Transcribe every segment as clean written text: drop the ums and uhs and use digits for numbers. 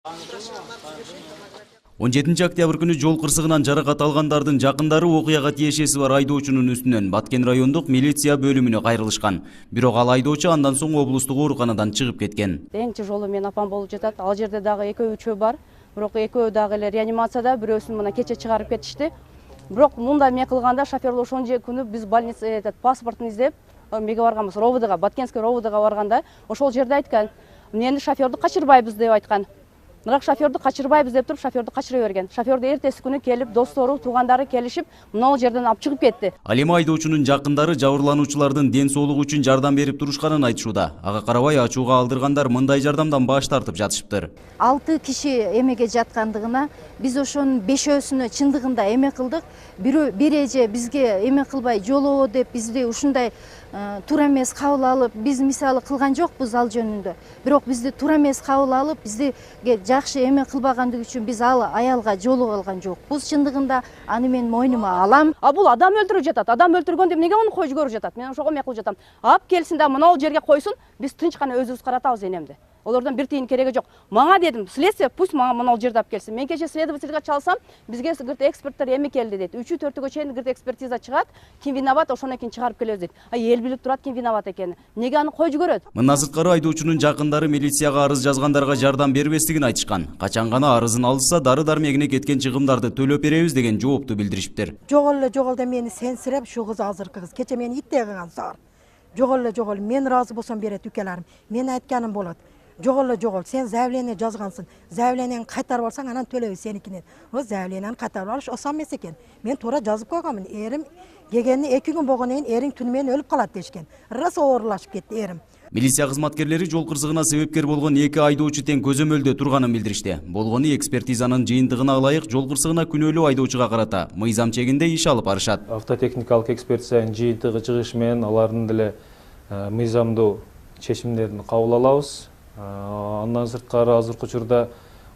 17 октябрь күнү жол кырсыгынан жаракат алгандардын жакындары окуяга тиешеси бар айдоочунун үстүнөн Баткен райондук милиция бөлүмүнө кайрылышкан. Бирок ал айдоочу андан соң облустук ооруканадан чыгып кеткен. Эң жолу менин апам болуп жатат. Ал жерде дагы экөө-үчөө бар. Бирок экөө дагы эле реанимацияда, бирөөсүн мына кече чыгарып кетишти. Бирок мындай эме кылганда шофёрлор ошон же күнү биз больница паспортун издеп, меге барганбыз, РОВДга, Баткенский РОВДга барганда, ошол жерде айткан, "Мени шофёрду качырбайбыз" деп айткан. Бирок шофёрду качырбайбыз деп туруп, шофёрду качыра берген. Шофёрду эртеси күнү келип, достору, туугандары келишип, мына жерден алып чыгып кетти. Ал эми айдоочунун жакындары жабырлануучулардын ден соолугу үчүн жардам берип турушканын айтышууда. Ага карабай ачууга алдыргандар мындай жардамдан баш тартып жатышыптыр. 6 киши эмеге жаткандыгына биз ошонун 5өөсүнө чындыгында эме кылдык. Бир эже бизге эме кылбай жолоо деп бизди ушундай туура эмес кабыл алып, биз мисалы кылган жокпуз ал жөнүндө. Бирок бизди туура эмес кабыл алып, бизди жакшы эме кылбагандыгы үчүн биз ал аялга жолугуп алган жокпуз. Чындыгында аны мен мойнума алам. А бул адам өлтүрүп жатат. Адам өлтүргөндө эмнеге аны койуп көрүп жатат? Мен ошого эме кылып жатам. Ап келсин да мына жерге койсун, биз тынч гана өзүбүз каратабыз энемди. Олордон бир тиын кереги жок. Мага дедим, следствие пусть мага мына жерде алып келсин. Мен кече следовательге чалсам, бизге эксперттер эми келди дейт. 3-4-гө чейин экспертиза чыгат, ким виноват, ошондон кийин чыгарып келебиз дейт. Эл билип турат ким виноват экенин. Неге аны койжу көрөт? Мындан сырткары айдоочунун жакындары милицияга арыз жазгандарга жардам бербестигин айтышкан. Качан гана арызын алышса, дары-дармегине кеткен чыгымдарды төлөп беребиз деген жоопту билдиришиптир. Жогол да мени сенсиреп, şu кыз азыркы кыз. Кече мени иттей кылган саар. Жогол, мен разы болсом берет үкеларым. Мен айтканым болот. Жогол, сен заявление жазгансың. Заявлениеңди кайтарып алсаң, анан төлөбүз сеникинен. О заявлениени кайтарып алыш осон эмес экен. Мен туура жазып койгонмун. Эрим келгени 2 күн болгондон кийин эриң түнү менен өлүп калат дешкен. Рас оорулашып кетти эрим. Милиция кызматкерлери жол кырсыгына себепкер болгон 2 айдоочу тең көзөмөлдө турганын билдиришти. Болгону экспертизанын жыйынтыгына ылайык жол кырсыгына күнөөлүү айдоочуга карата мыйзам чегинде иш алып барышат. Автотехникалык экспертизанын жыйынтыгы чыгышы менен алардын деле мыйзамдуу чечимдерин кабыл алабыз. Андан сырткары азыркы учурда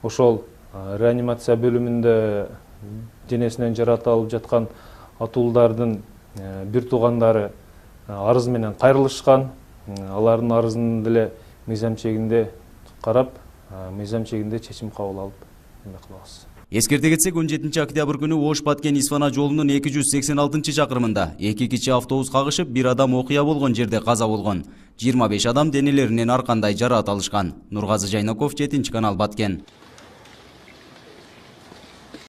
ошол реанимация бөлүмүндө денесинен жаракат алып жаткан атуулдардын бир туугандары арыз менен кайрылышкан. Алардын арызын деле мыйзам чегинде карап, мыйзам чегинде чечим кабыл алып эме кылабыз. Эскерте кетсек, 17 октябрь күнү Ош-Баткен-Исфана жолунун 286 чакырымында 2 кичи автобус кагышып, бир адам окуя болгон жерде каза болгон. 25 адам денелеринен ар кандай жараат алышкан. Нургазы Жайнаков, 7 канал, Баткен.